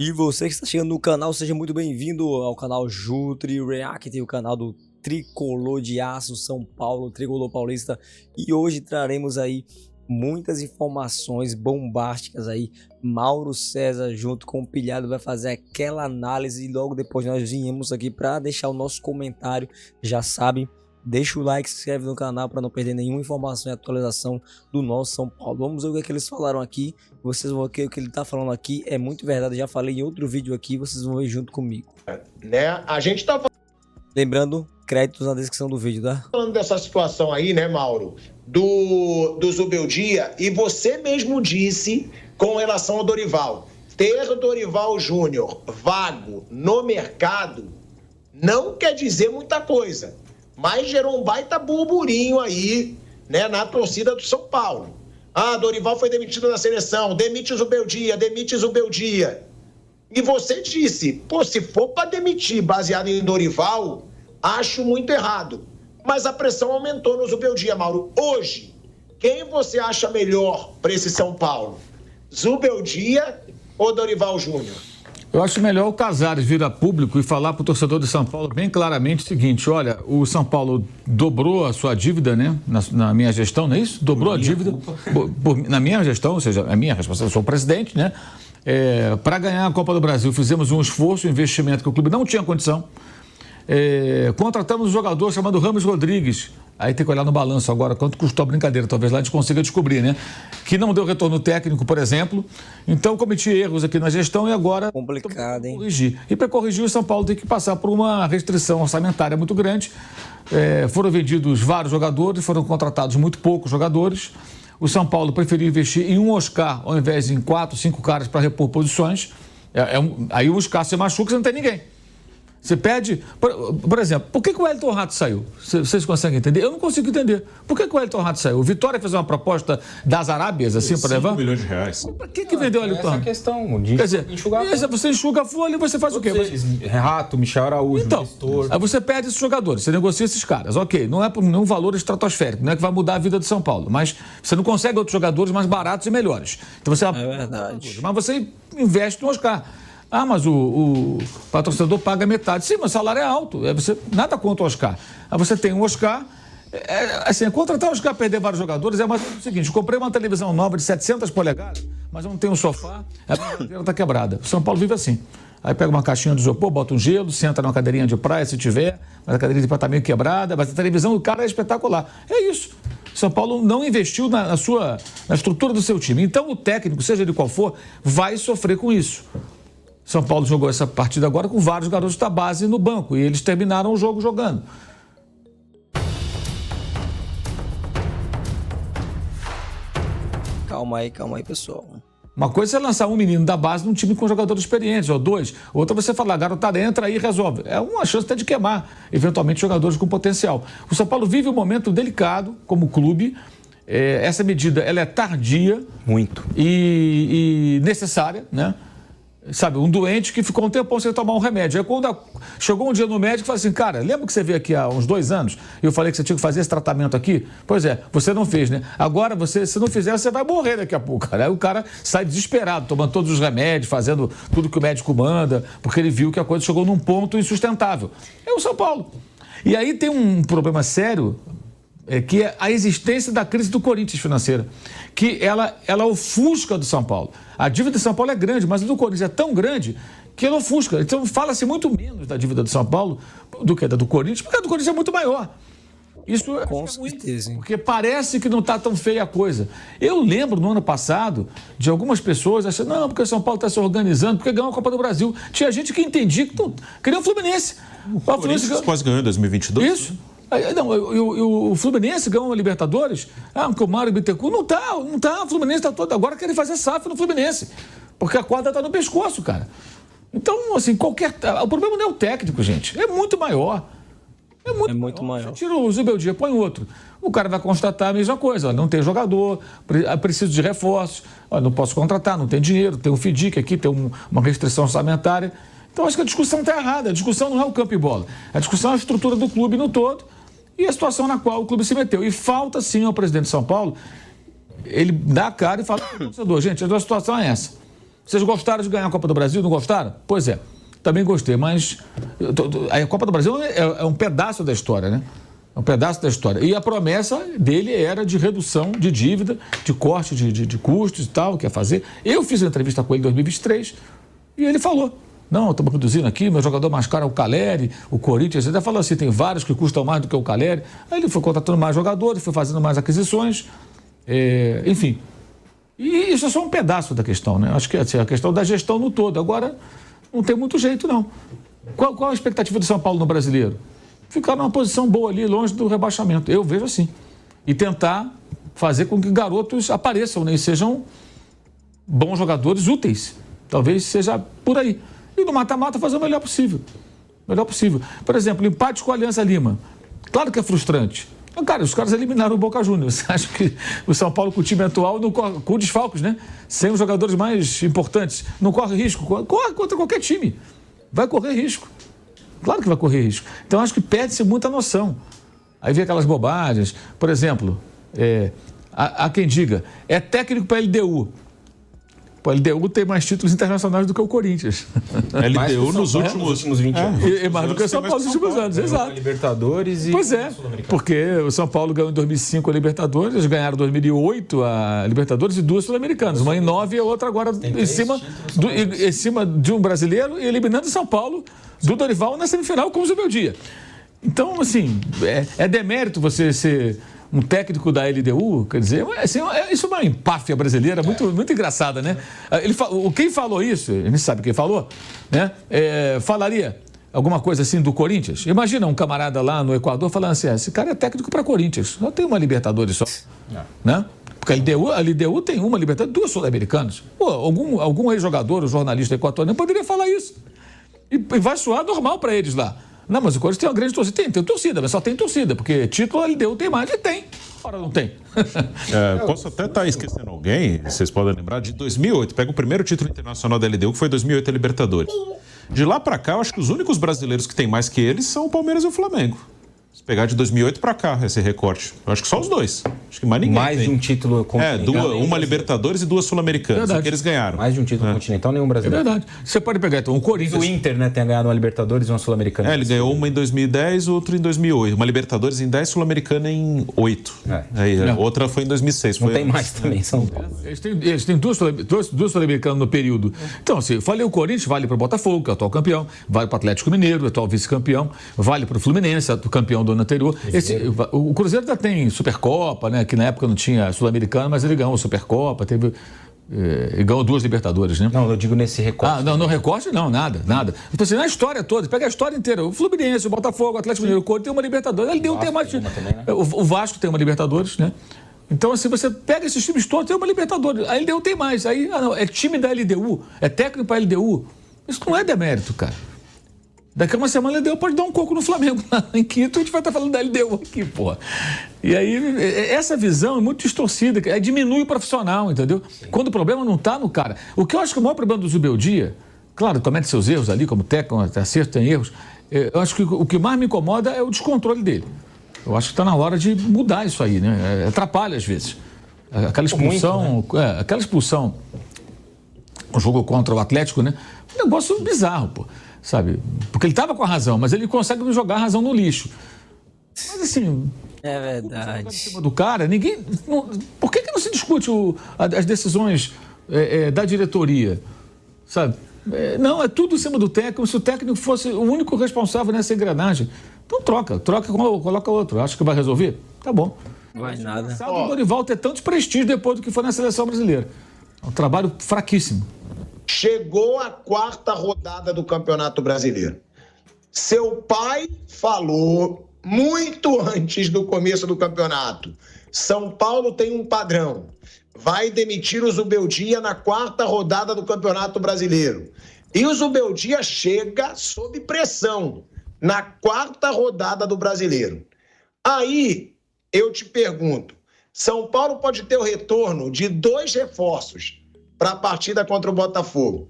E você que está chegando no canal, seja muito bem-vindo ao canal Jutri React, o canal do Tricolor de Aço São Paulo, Tricolor Paulista. E hoje traremos aí muitas informações bombásticas aí. Mauro César junto com o Pilhado vai fazer aquela análise e logo depois nós viemos aqui para deixar o nosso comentário. Já sabe, deixa o like, se inscreve no canal para não perder nenhuma informação e atualização do nosso São Paulo. Vamos ver o que eles falaram aqui. Vocês vão ver o que ele tá falando aqui é muito verdade. Já falei em outro vídeo aqui, vocês vão ver junto comigo. Né? A gente tá Lembrando, créditos na descrição do vídeo, tá? falando dessa situação aí, né, Mauro? Do Zubeldia, e você mesmo disse com relação ao Dorival. Ter o Dorival Júnior vago no mercado não quer dizer muita coisa, mas gerou um baita burburinho aí, né, na torcida do São Paulo. Ah, Dorival foi demitido da seleção, demite o Zubeldia, demite o Zubeldia. E você disse, pô, se for para demitir baseado em Dorival, acho muito errado. Mas a pressão aumentou no Zubeldia, Mauro. Hoje, quem você acha melhor para esse São Paulo? Zubeldia ou Dorival Júnior? Eu acho melhor o Casares vir a público e falar para o torcedor de São Paulo bem claramente o seguinte: olha, o São Paulo dobrou a sua dívida, né? Na minha gestão, não é isso? Dobrou a dívida na minha gestão, ou seja, a minha responsabilidade, eu sou o presidente, né? Para ganhar a Copa do Brasil, fizemos um esforço, um investimento que o clube não tinha condição. Contratamos um jogador chamado Ramos Rodrigues. Aí tem que olhar no balanço agora quanto custou a brincadeira. Talvez lá a gente consiga descobrir, né? Que não deu retorno técnico, por exemplo. Então cometi erros aqui na gestão e agora... Complicado, hein? Corrigir. E para corrigir, o São Paulo tem que passar por uma restrição orçamentária muito grande. Foram vendidos vários jogadores, foram contratados muito poucos jogadores. O São Paulo preferiu investir em um Oscar ao invés de em 4, 5 caras para repor posições. Aí o Oscar se machuca e não tem ninguém. Você pede, por exemplo, por que o Wellington Rato saiu? Vocês conseguem entender? Eu não consigo entender. Por que o Wellington Rato saiu? O Vitória fez uma proposta das Arábias, assim, para levar? 5 milhões de reais. Para que vendeu o Wellington Rato? Essa questão de enxugar. Você enxuga a folha e você faz o quê? Rato, Michel Araújo, Então, aí você perde esses jogadores, você negocia esses caras. Ok, não é por nenhum valor estratosférico, não é que vai mudar a vida do São Paulo, mas você não consegue outros jogadores mais baratos e melhores. Então você É verdade. Mas você investe no Oscar. Ah, mas o patrocinador paga metade. Sim, mas o salário é alto. Nada contra o Oscar. Aí você tem um Oscar. Contratar o Oscar, perder vários jogadores é mais o seguinte: eu comprei uma televisão nova de 700 polegadas, mas eu não tenho um sofá, a minha cadeira está quebrada. O São Paulo vive assim. Aí pega uma caixinha de isopor, bota um gelo, senta numa cadeirinha de praia, se tiver, mas a cadeirinha de praia está meio quebrada, mas a televisão do cara é espetacular. É isso. São Paulo não investiu na estrutura do seu time. Então o técnico, seja ele qual for, vai sofrer com isso. São Paulo jogou essa partida agora com vários garotos da base no banco e eles terminaram o jogo jogando. Calma aí, pessoal. Uma coisa é você lançar um menino da base num time com jogadores experientes, ou dois. Outra você falar, garotada, entra aí e resolve. É uma chance até de queimar, eventualmente, jogadores com potencial. O São Paulo vive um momento delicado como clube. Essa medida ela é tardia. Muito. E necessária, né? Sabe, um doente que ficou um tempão sem tomar um remédio. Aí quando chegou um dia no médico e falou assim: cara, lembra que você veio aqui há uns 2 anos e eu falei que você tinha que fazer esse tratamento aqui? Pois é, você não fez, né? Agora, se não fizer, você vai morrer daqui a pouco, cara. Aí o cara sai desesperado, tomando todos os remédios, fazendo tudo que o médico manda, porque ele viu que a coisa chegou num ponto insustentável. É o São Paulo. E aí tem um problema sério, que é a existência da crise do Corinthians financeira, que ela ofusca do São Paulo. A dívida do São Paulo é grande, mas a do Corinthians é tão grande que ela ofusca. Então fala-se muito menos da dívida do São Paulo do que da do Corinthians, porque a do Corinthians é muito maior. Isso Com é certeza, hein? porque parece que não está tão feia a coisa. Eu lembro no ano passado de algumas pessoas achando, não, porque o São Paulo está se organizando, porque ganhou a Copa do Brasil. Tinha gente que entendia que queria o Fluminense. O Corinthians quase ganhou em 2022. Isso. Não, o Fluminense ganhou uma Libertadores, porque o Mário Bittencourt não tá, o Fluminense está todo, agora querem fazer SAF no Fluminense, porque a corda está no pescoço, cara. Então, assim, o problema não é o técnico, gente, é muito maior. É muito maior. Tira o Zubeldia, põe outro. O cara vai constatar a mesma coisa, não tem jogador, preciso de reforços, não posso contratar, não tem dinheiro, tem um FDIC aqui, tem uma restrição orçamentária. Então, acho que a discussão está errada, a discussão não é o campo e bola, a discussão é a estrutura do clube no todo, e a situação na qual o clube se meteu. E falta, sim, ao presidente de São Paulo, ele dá a cara e fala para o torcedor: gente, a situação é essa. Vocês gostaram de ganhar a Copa do Brasil? Não gostaram? Pois é, também gostei, mas a Copa do Brasil é um pedaço da história, né? É um pedaço da história. E a promessa dele era de redução de dívida, de corte de custos e tal, que ia fazer. Eu fiz uma entrevista com ele em 2023 e ele falou: não, estamos reduzindo aqui, meu jogador mais caro é o Caleri, o Corinthians. Ele até falou assim: tem vários que custam mais do que o Caleri. Aí ele foi contratando mais jogadores, foi fazendo mais aquisições, enfim. E isso é só um pedaço da questão, né? Acho que assim, a questão da gestão no todo. Agora, não tem muito jeito, não. Qual a expectativa do São Paulo no Brasileiro? Ficar numa posição boa ali, longe do rebaixamento. Eu vejo assim. E tentar fazer com que garotos apareçam, né? E sejam bons jogadores úteis. Talvez seja por aí. E no mata-mata fazer o melhor possível. O melhor possível. Por exemplo, empate com a Aliança Lima. Claro que é frustrante. Mas, cara, os caras eliminaram o Boca Juniors. Você acha que o São Paulo, com o time atual, não corre, com desfalques, né? Sem os jogadores mais importantes, não corre risco. Corre contra qualquer time. Vai correr risco. Claro que vai correr risco. Então, acho que perde-se muita noção. Aí vem aquelas bobagens. Por exemplo, há quem diga, é técnico para a LDU. O LDU tem mais títulos internacionais do que o Corinthians. LDU nos últimos 20 anos. E mais do que o São Paulo nos últimos anos, exato. Libertadores e... Pois é, porque o São Paulo ganhou em 2005 a Libertadores, eles ganharam em 2008 a Libertadores e 2 Sul-Americanas. Uma em 9 e a outra agora em cima de um brasileiro e eliminando o São Paulo do Dorival na semifinal com o Zubeldia. Então, assim, é demérito você ser um técnico da LDU, quer dizer, assim, isso é uma empáfia brasileira muito, muito engraçada, né? Quem falou isso, a gente sabe quem falou, né? Falaria alguma coisa assim do Corinthians. Imagina um camarada lá no Equador falando assim: esse cara é técnico para Corinthians, só tem uma Libertadores só, né? Porque a LDU tem uma Libertadores, 2 Sul-Americanas. Pô, algum ex-jogador, jornalista equatoriano poderia falar isso. E vai soar normal para eles lá. Não, mas o Corinthians tem uma grande torcida. Tem torcida, mas só tem torcida, porque título a LDU tem mais e tem. Ora, não tem. Posso até estar esquecendo alguém, vocês podem lembrar, de 2008. Pega o primeiro título internacional da LDU, que foi 2008 a Libertadores. De lá pra cá, eu acho que os únicos brasileiros que tem mais que eles são o Palmeiras e o Flamengo. Se pegar de 2008 pra cá, esse recorte. Eu acho que só os dois. Acho que mais ninguém mais tem. De um título continental. Uma Libertadores e 2 Sul-Americanas. É que eles ganharam. Mais de um título continental, nenhum brasileiro. É verdade. Você pode pegar, então, o Corinthians... O Inter, né, tem ganhado uma Libertadores e uma Sul-Americana. Ele ganhou uma em 2010, outra em 2008. Uma Libertadores em 10, Sul-Americana em 8. Outra foi em 2006. Não tem mais também. Eles têm duas Sul-Americanas no período. Então, se falei o Corinthians, vale para o Botafogo, que é o atual campeão, vale para o Atlético Mineiro, atual vice-campeão, vale para o Fluminense, o campeão do ano anterior. O Cruzeiro já tem Supercopa, né, que na época não tinha Sul-Americana, mas ele ganhou a Supercopa, e ganhou 2 Libertadores, né? Não, eu digo nesse recorte. Não, no recorte não, nada. Então, assim, na história toda, pega a história inteira, o Fluminense, o Botafogo, o Atlético Mineiro, o Corinthians tem uma Libertadores, ele deu tem mais... Também, né? O Vasco tem uma Libertadores, né? Então, assim, você pega esses times todos, tem uma Libertadores, a LDU tem mais, aí, não, é time da LDU, é técnico para a LDU, isso não é demérito, cara. Daqui a uma semana a LDU pode dar um coco no Flamengo. Em Quito a gente vai estar falando da LDU aqui, porra. E aí, essa visão é muito distorcida, diminui o profissional, entendeu? Sim. Quando o problema não está no cara. O que eu acho que o maior problema do Zubeldia, claro, comete seus erros ali, como técnico, tem acerto, tem erros. Eu acho que o que mais me incomoda é o descontrole dele. Eu acho que está na hora de mudar isso aí, né? Atrapalha às vezes. Aquela expulsão, muito, né? Aquela expulsão, o jogo contra o Atlético, né? Um negócio bizarro, pô. Sabe? Porque ele estava com a razão, mas ele consegue não jogar a razão no lixo. Mas assim... É verdade. Em cima do cara, ninguém... Por que não se discute as decisões da diretoria? Sabe? Não, é tudo em cima do técnico, como se o técnico fosse o único responsável nessa engrenagem. Então troca, coloca outro. Acho que vai resolver? Tá bom. Não vai nada. O Dorival ter tanto prestígio depois do que foi na seleção brasileira. É um trabalho fraquíssimo. Chegou a 4ª rodada do Campeonato Brasileiro. Seu pai falou muito antes do começo do campeonato: São Paulo tem um padrão, vai demitir o Zubeldia na 4ª rodada do Campeonato Brasileiro. E o Zubeldia chega sob pressão na 4ª rodada do Brasileiro. Aí eu te pergunto, São Paulo pode ter o retorno de 2 reforços para a partida contra o Botafogo.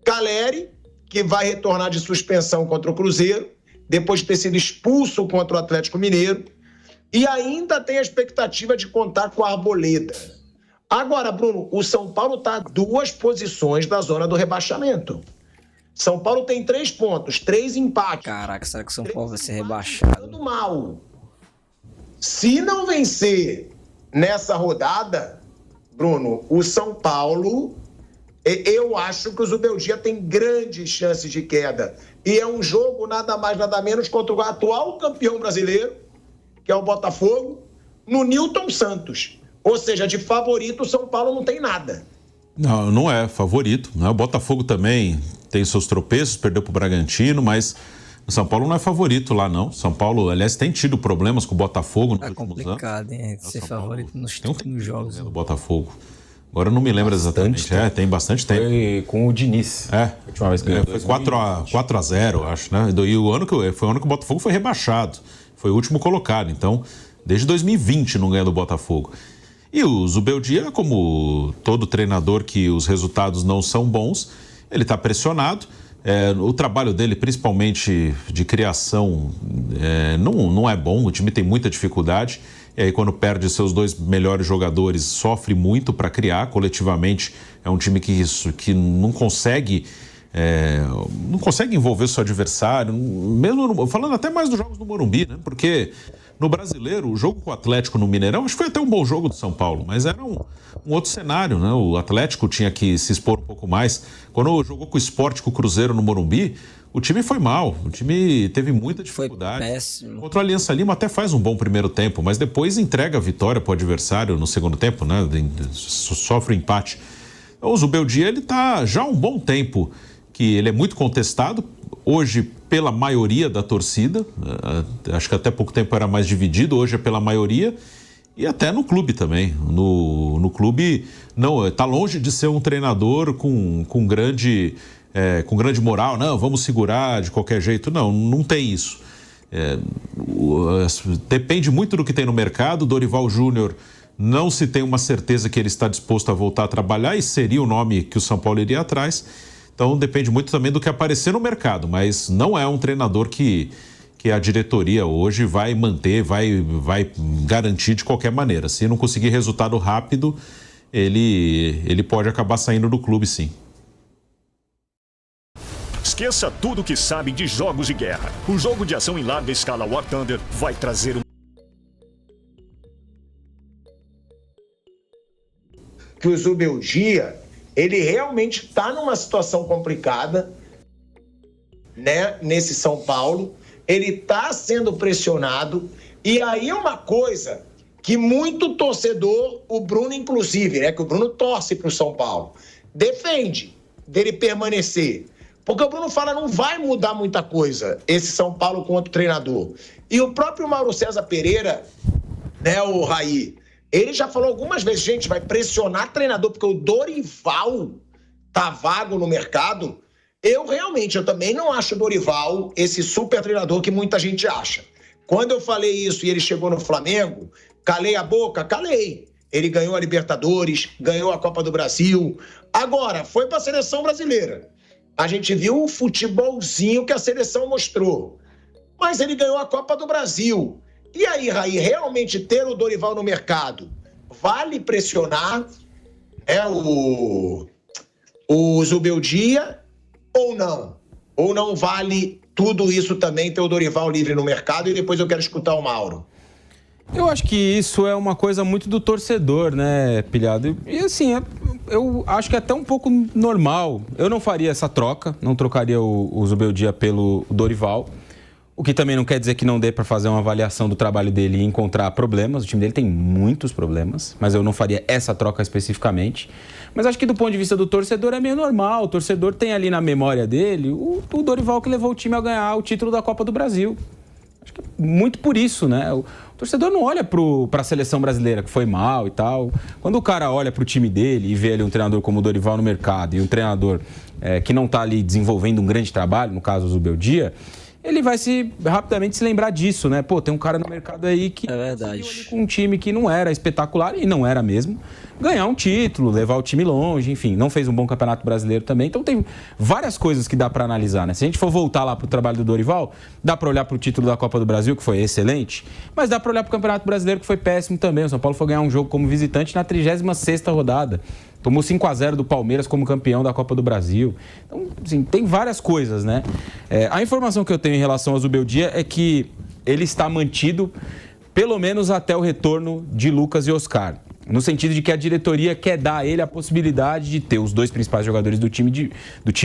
Caleri, que vai retornar de suspensão contra o Cruzeiro, depois de ter sido expulso contra o Atlético Mineiro, e ainda tem a expectativa de contar com a Arboleda. Agora, Bruno, o São Paulo está a 2 posições da zona do rebaixamento. São Paulo tem 3 pontos, 3 empates. Caraca, será que o São Paulo vai ser rebaixado? Tudo mal. Se não vencer nessa rodada, Bruno, o São Paulo, eu acho que o Zubeldia tem grandes chances de queda. E é um jogo nada mais, nada menos contra o atual campeão brasileiro, que é o Botafogo, no Newton Santos. Ou seja, de favorito, o São Paulo não tem nada. Não, não é favorito. Né? O Botafogo também tem seus tropeços, perdeu para o Bragantino, mas o São Paulo não é favorito lá, não. São Paulo, aliás, tem tido problemas com o Botafogo nos últimos anos. É complicado, hein? Ser favorito nos jogos. Do Botafogo. Agora eu não me lembro exatamente. Tem bastante tempo. Foi com o Diniz. A última vez que foi 4-0, acho, né? E o ano foi o ano que o Botafogo foi rebaixado. Foi o último colocado. Então, desde 2020 não ganha do Botafogo. E o Zubeldia, como todo treinador que os resultados não são bons, ele está pressionado. O trabalho dele, principalmente de criação, não é bom. O time tem muita dificuldade. E aí, quando perde seus 2 melhores jogadores, sofre muito para criar. Coletivamente, é um time que não consegue envolver o seu adversário. Mesmo falando até mais dos jogos do Morumbi, né? Porque no Brasileiro, o jogo com o Atlético no Mineirão, acho que foi até um bom jogo do São Paulo, mas era um outro cenário, né? O Atlético tinha que se expor um pouco mais. Quando jogou com o Sport, com o Cruzeiro no Morumbi, o time foi mal, o time teve muita dificuldade. Foi péssimo. Contra o Aliança Lima até faz um bom primeiro tempo, mas depois entrega a vitória para o adversário no segundo tempo, né? Sofre o empate. O Zubeldia, ele está já há um bom tempo que ele é muito contestado, hoje pela maioria da torcida, acho que até pouco tempo era mais dividido, hoje é pela maioria, e até no clube também. No clube, não, está longe de ser um treinador com grande moral, não, vamos segurar de qualquer jeito, não tem isso. Depende muito do que tem no mercado. Dorival Júnior, não se tem uma certeza que ele está disposto a voltar a trabalhar, e seria o nome que o São Paulo iria atrás. Então depende muito também do que aparecer no mercado, mas não é um treinador que a diretoria hoje vai manter, vai garantir de qualquer maneira. Se não conseguir resultado rápido, ele pode acabar saindo do clube, sim. Esqueça tudo o que sabe de jogos de guerra. O jogo de ação em larga escala War Thunder vai trazer que o Zubeldia, ele realmente está numa situação complicada, né, nesse São Paulo. Ele está sendo pressionado. E aí é uma coisa que muito torcedor, o Bruno inclusive, né, que o Bruno torce para o São Paulo, defende dele permanecer. Porque o Bruno fala, não vai mudar muita coisa esse São Paulo com outro treinador. E o próprio Mauro César Pereira, né, o Raí, ele já falou algumas vezes, gente, vai pressionar treinador, porque o Dorival tá vago no mercado. Eu também não acho o Dorival esse super treinador que muita gente acha. Quando eu falei isso e ele chegou no Flamengo, calei a boca? Calei. Ele ganhou a Libertadores, ganhou a Copa do Brasil. Agora, foi para a seleção brasileira. A gente viu o futebolzinho que a seleção mostrou. Mas ele ganhou a Copa do Brasil. E aí, Raí, realmente ter o Dorival no mercado vale pressionar, né, o Zubeldia ou não? Ou não vale tudo isso também ter o Dorival livre no mercado? E depois eu quero escutar o Mauro. Eu acho que isso é uma coisa muito do torcedor, né, Pilhado? E assim, eu acho que é até um pouco normal. Eu não faria essa troca, não trocaria o Zubeldia pelo Dorival. O que também não quer dizer que não dê para fazer uma avaliação do trabalho dele e encontrar problemas. O time dele tem muitos problemas, mas eu não faria essa troca especificamente. Mas acho que do ponto de vista do torcedor é meio normal. O torcedor tem ali na memória dele o Dorival que levou o time a ganhar o título da Copa do Brasil. Acho que é muito por isso, né? O torcedor não olha para a seleção brasileira, que foi mal e tal. Quando o cara olha para o time dele e vê ali um treinador como o Dorival no mercado e um treinador que não está ali desenvolvendo um grande trabalho, no caso o Zubeldia, ele vai rapidamente se lembrar disso, né? Pô, tem um cara no mercado aí que é verdade, ali com um time que não era espetacular, e não era mesmo, ganhar um título, levar o time longe, enfim, não fez um bom campeonato brasileiro também. Então tem várias coisas que dá para analisar, né? Se a gente for voltar lá pro trabalho do Dorival, dá para olhar pro título da Copa do Brasil, que foi excelente, mas dá para olhar pro Campeonato Brasileiro, que foi péssimo também. O São Paulo foi ganhar um jogo como visitante na 36ª rodada. Tomou 5-0 do Palmeiras como campeão da Copa do Brasil. Então, assim, tem várias coisas, né? A informação que eu tenho em relação ao Zubeldia é que ele está mantido pelo menos até o retorno de Lucas e Oscar. No sentido de que a diretoria quer dar a ele a possibilidade de ter os dois principais jogadores do time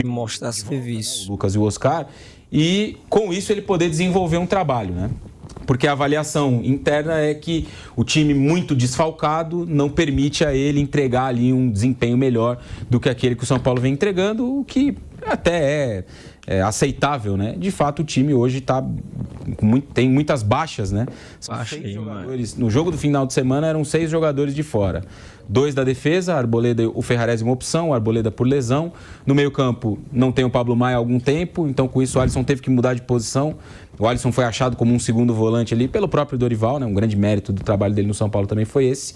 mostrar serviço, o Lucas e o Oscar, e com isso ele poder desenvolver um trabalho, né? Porque a avaliação interna é que o time muito desfalcado não permite a ele entregar ali um desempenho melhor do que aquele que o São Paulo vem entregando, o que até é aceitável, né? De fato, o time hoje tem muitas baixas, né? No jogo do final de semana eram 6 jogadores de fora. 2 da defesa, Arboleda, o Ferrarese uma opção, o Arboleda por lesão. No meio-campo não tem o Pablo Maia há algum tempo, então com isso o Alisson teve que mudar de posição. O Alisson foi achado como um segundo volante ali pelo próprio Dorival, né? Um grande mérito do trabalho dele no São Paulo também foi esse.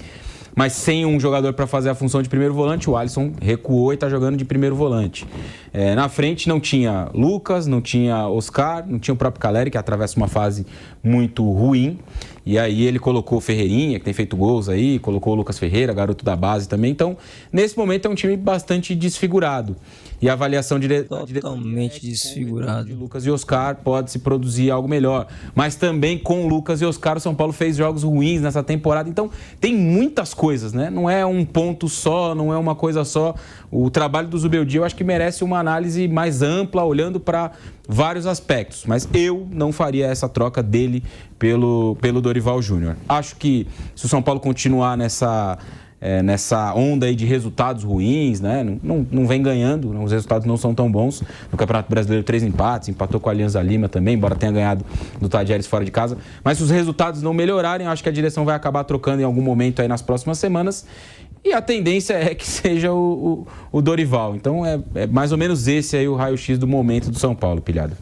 Mas sem um jogador para fazer a função de primeiro volante, o Alisson recuou e está jogando de primeiro volante. Na frente não tinha Lucas, não tinha Oscar, não tinha o próprio Caleri, que atravessa uma fase muito ruim. E aí ele colocou o Ferreirinha, que tem feito gols aí, colocou o Lucas Ferreira, garoto da base também. Então, nesse momento é um time bastante desfigurado. E a avaliação totalmente desfigurado de Lucas e Oscar pode se produzir algo melhor. Mas também com Lucas e Oscar, o São Paulo fez jogos ruins nessa temporada. Então, tem muitas coisas, né? Não é um ponto só, não é uma coisa só. O trabalho do Zubeldia eu acho que merece uma análise mais ampla, olhando para vários aspectos. Mas eu não faria essa troca dele pelo Dorival Júnior. Acho que se o São Paulo continuar nessa onda aí de resultados ruins, né? Não vem ganhando, os resultados não são tão bons. No Campeonato Brasileiro, 3 empates, empatou com a Alianza Lima também, embora tenha ganhado do Tadieres fora de casa. Mas se os resultados não melhorarem, acho que a direção vai acabar trocando em algum momento aí nas próximas semanas. E a tendência é que seja o Dorival. Então é mais ou menos esse aí o raio-x do momento do São Paulo, Pilhado.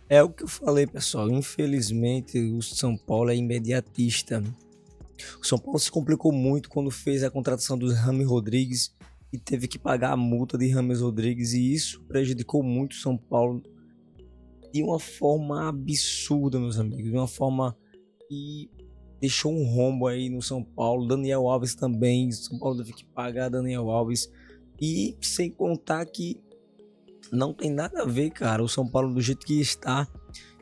É o que eu falei, pessoal. Infelizmente, o São Paulo é imediatista. O São Paulo se complicou muito quando fez a contratação do James Rodrigues e teve que pagar a multa de James Rodrigues, e isso prejudicou muito o São Paulo de uma forma absurda, meus amigos, de uma forma que deixou um rombo aí no São Paulo. Daniel Alves também, o São Paulo teve que pagar Daniel Alves, e sem contar que não tem nada a ver, cara, o São Paulo do jeito que está.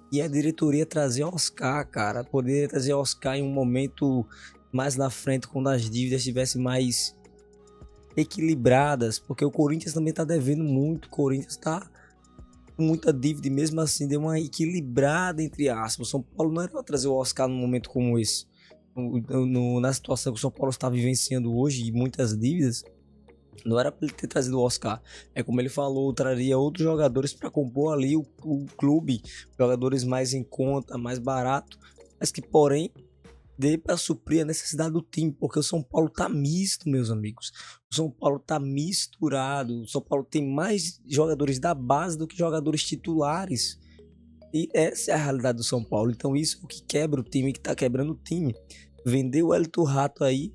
E a diretoria trazer Oscar, cara. Poderia trazer Oscar em um momento mais na frente, quando as dívidas estivessem mais equilibradas. Porque o Corinthians também tá devendo muito. O Corinthians tá com muita dívida e mesmo assim deu uma equilibrada, entre aspas. O São Paulo não era para trazer o Oscar num momento como esse. Na situação que o São Paulo está vivenciando hoje e muitas dívidas, não era para ele ter trazido o Oscar. É como ele falou, traria outros jogadores para compor ali o clube, jogadores mais em conta, mais barato, mas que porém dê para suprir a necessidade do time, porque o São Paulo tá misto, meus amigos. O São Paulo tá misturado. O São Paulo tem mais jogadores da base do que jogadores titulares. E essa é a realidade do São Paulo. Então isso é o que quebra o time, que tá quebrando o time. Vendeu o Hélito Rato aí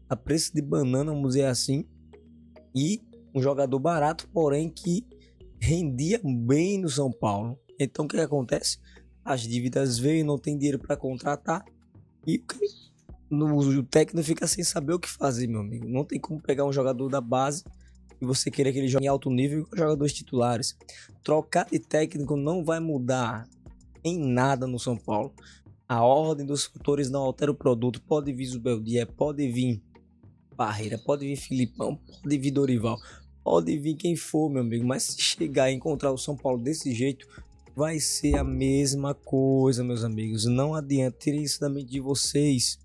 a preço de banana, vamos dizer assim. E um jogador barato, porém que rendia bem no São Paulo. Então o que acontece? As dívidas veem, não tem dinheiro para contratar e o técnico fica sem saber o que fazer, meu amigo. Não tem como pegar um jogador da base e você querer que ele jogue em alto nível com jogadores titulares. Trocar de técnico não vai mudar em nada no São Paulo. A ordem dos fatores não altera o produto. Pode vir Zubeldia, pode vir Barreira, pode vir Filipão, pode vir Dorival, pode vir quem for, meu amigo, mas se chegar e encontrar o São Paulo desse jeito, vai ser a mesma coisa, meus amigos. Não adianta, tirem isso da mente de vocês.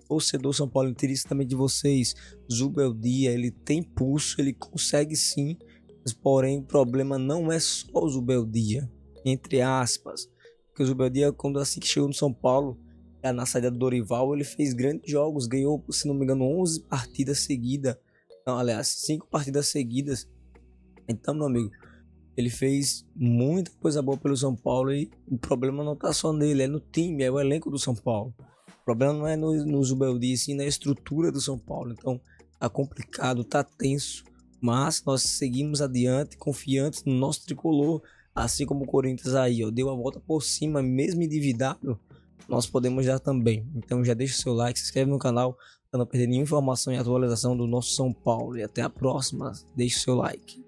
Torcedor São Paulo, tirem isso da mente de vocês. Zubeldia, ele tem pulso, ele consegue sim, mas porém o problema não é só o Zubeldia, entre aspas, porque o Zubeldia, quando assim que chegou no São Paulo, na saída do Dorival, ele fez grandes jogos, ganhou, se não me engano, 11 partidas seguidas, não, aliás, 5 partidas seguidas. Então, meu amigo, ele fez muita coisa boa pelo São Paulo e o problema não tá só nele, é no time, é o elenco do São Paulo. problema não é no Zubeldia, sim na estrutura do São Paulo. Então tá complicado, tá tenso, mas nós seguimos adiante, confiantes no nosso tricolor, assim como o Corinthians aí, ó, deu a volta por cima, mesmo endividado, nós podemos dar também. Então já deixa o seu like, se inscreve no canal para não perder nenhuma informação e atualização do nosso São Paulo. E até a próxima, deixa o seu like.